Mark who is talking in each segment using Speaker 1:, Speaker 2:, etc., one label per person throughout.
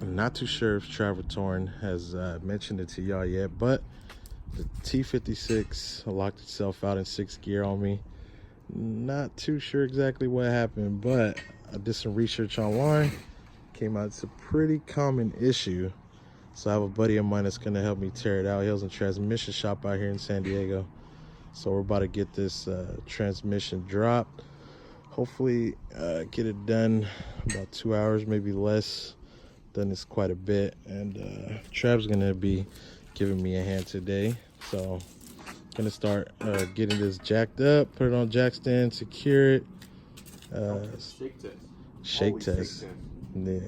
Speaker 1: Not too sure if Travertorn has mentioned it to y'all yet, but the T56 locked itself out in 6th gear on me. Not too sure exactly what happened, but I did some research online. Came out it's a pretty common issue. So I have a buddy of mine that's gonna help me tear it out. He has a transmission shop out here in San Diego. So we're about to get this transmission dropped. Hopefully get it done about 2 hours, maybe less. Done this quite a bit, and Trav's gonna be giving me a hand today. So gonna start getting this jacked up, put it on jack stand, secure it.
Speaker 2: Shake test.
Speaker 1: Shake test. Yeah,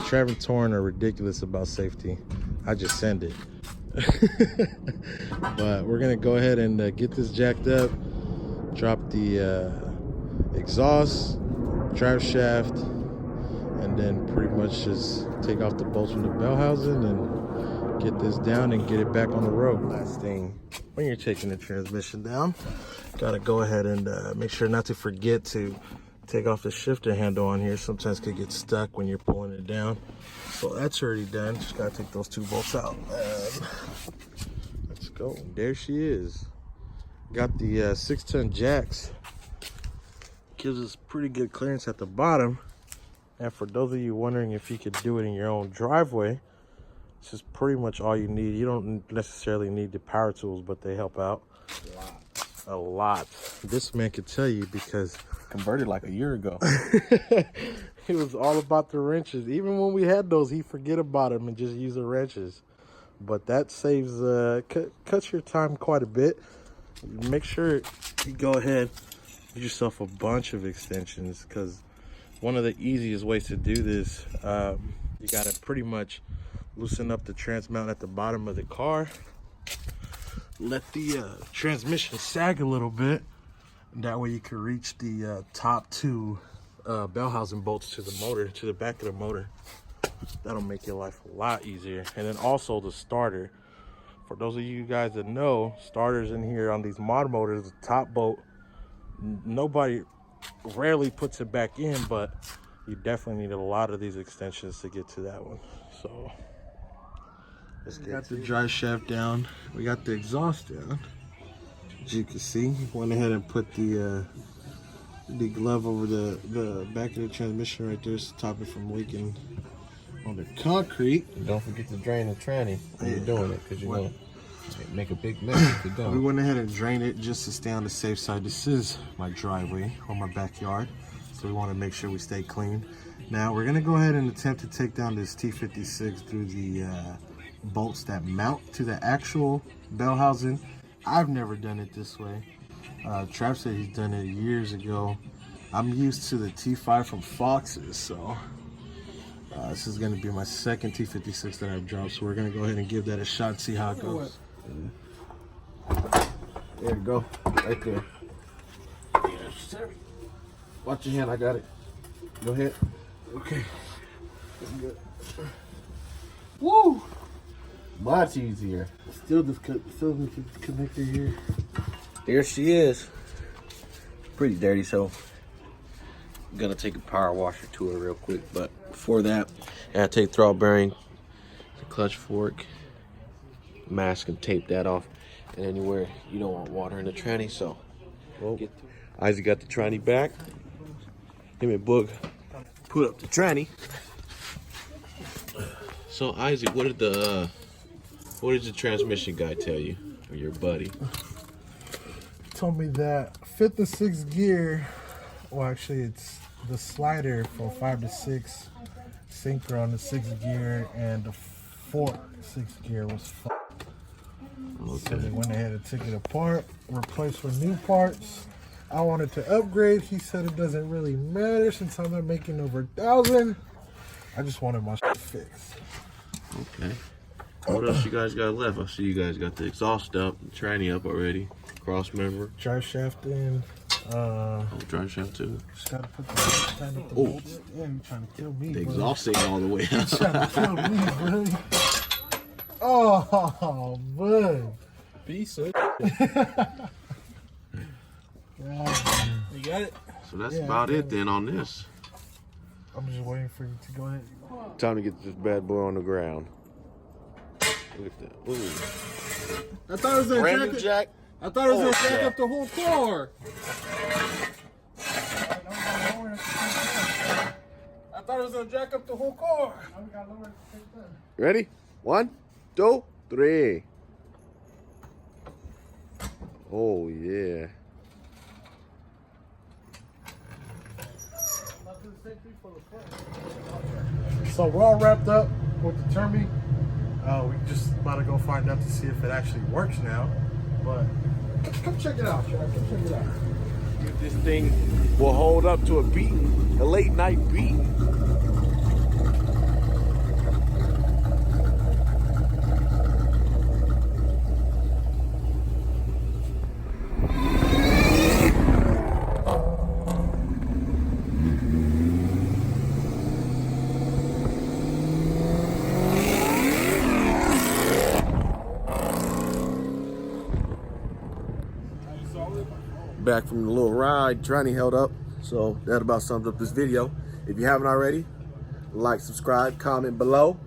Speaker 1: Travertorn are ridiculous about safety. I just send it. But we're gonna go ahead and get this jacked up, drop the exhaust, drive shaft, and then pretty much just take off the bolts from the bell housing and get this down and get it back on the road. Last thing, when you're taking the transmission down, gotta go ahead and make sure not to forget to take off the shifter handle on here. Sometimes it could get stuck when you're pulling it down. So that's already done. Just gotta take those 2 bolts out. Let's go. There she is. Got the 6-ton jacks. Gives us pretty good clearance at the bottom. And for those of you wondering if you could do it in your own driveway, this is pretty much all you need. You don't necessarily need the power tools, but they help out a lot. This man could tell you because
Speaker 2: Converted like a year ago.
Speaker 1: he was all about the wrenches. Even when we had those, he'd forget about them and just use the wrenches. But that saves, cuts your time quite a bit. Make sure you go ahead, get yourself a bunch of extensions, because one of the easiest ways to do this, you gotta pretty much loosen up the trans mount at the bottom of the car. Let the transmission sag a little bit. That way you can reach the top 2 bell housing bolts to the motor, to the back of the motor. That'll make your life a lot easier. And then also the starter. For those of you guys that know, starters in here on these mod motors, the top bolt, nobody rarely puts it back in, but you definitely need a lot of these extensions to get to that one. So let's get the drive shaft down. We got the exhaust down. As you can see, went ahead and put the glove over the back of the transmission right there to stop it from leaking on the concrete.
Speaker 2: And don't forget to drain the tranny when you're doing it, because you're going to make a big mess if you don't.
Speaker 1: We went ahead and drained it just to stay on the safe side. This is my driveway or my backyard, so we want to make sure we stay clean. Now we're going to go ahead and attempt to take down this T56 through the bolts that mount to the actual bell housing. I've never done it this way. Trav said he's done it years ago. I'm used to the T5 from Fox's, so this is going to be my second T56 that I've dropped. So we're going to go ahead and give that a shot and see how it goes.
Speaker 2: There you go, right there. Yes, watch your hand, I got it. Go ahead.
Speaker 1: Okay.
Speaker 2: Good. Woo! Much easier.
Speaker 1: Still the connector here.
Speaker 2: There she is. Pretty dirty, so I'm gonna take a power washer to her real quick. But before that, I gotta take throttle bearing, the clutch fork, mask, and tape that off. And anywhere you don't want water in the tranny, so Isaac got the tranny back. Him and Boog put up the tranny. So Isaac, what did the transmission guy tell you, or your buddy?
Speaker 1: Told me that 5th to 6th gear, well actually it's the slider from 5 to 6 synchro on the 6th gear, and the 4th 6th gear was fucked. Okay. So they went ahead and took it apart, replaced with new parts. I wanted to upgrade. He said it doesn't really matter since I'm not making over 1,000. I just wanted my shit fixed.
Speaker 2: Okay. What else you guys got left? I see you guys got the exhaust up, the tranny up already, cross member.
Speaker 1: Drive shaft in.
Speaker 2: Drive shaft too.
Speaker 1: Just gotta put the bolts. Yeah, you're trying to kill me.
Speaker 2: The exhaust ain't all the way out.
Speaker 1: You're trying to kill me, buddy. Oh, bud.
Speaker 3: Piece of You got it?
Speaker 2: So that's about it then on this.
Speaker 1: I'm just waiting for you to go ahead.
Speaker 2: Time to get this bad boy on the ground. Look at that. Ooh.
Speaker 1: I thought it was
Speaker 2: Brand new jack.
Speaker 1: I thought it was gonna jack
Speaker 2: yeah.
Speaker 1: up the whole car. I thought it was gonna jack up the whole car.
Speaker 2: Ready? 1, 2, 3. Oh yeah.
Speaker 1: So we're all wrapped up with the Termi. We just about to go find out to see if it actually works now. But come check it out, Chad. Come check it out.
Speaker 2: If this thing will hold up to a beat, a late night beat. Back from the little ride, tranny held up. So that about sums up this video. If you haven't already, like, subscribe, comment below.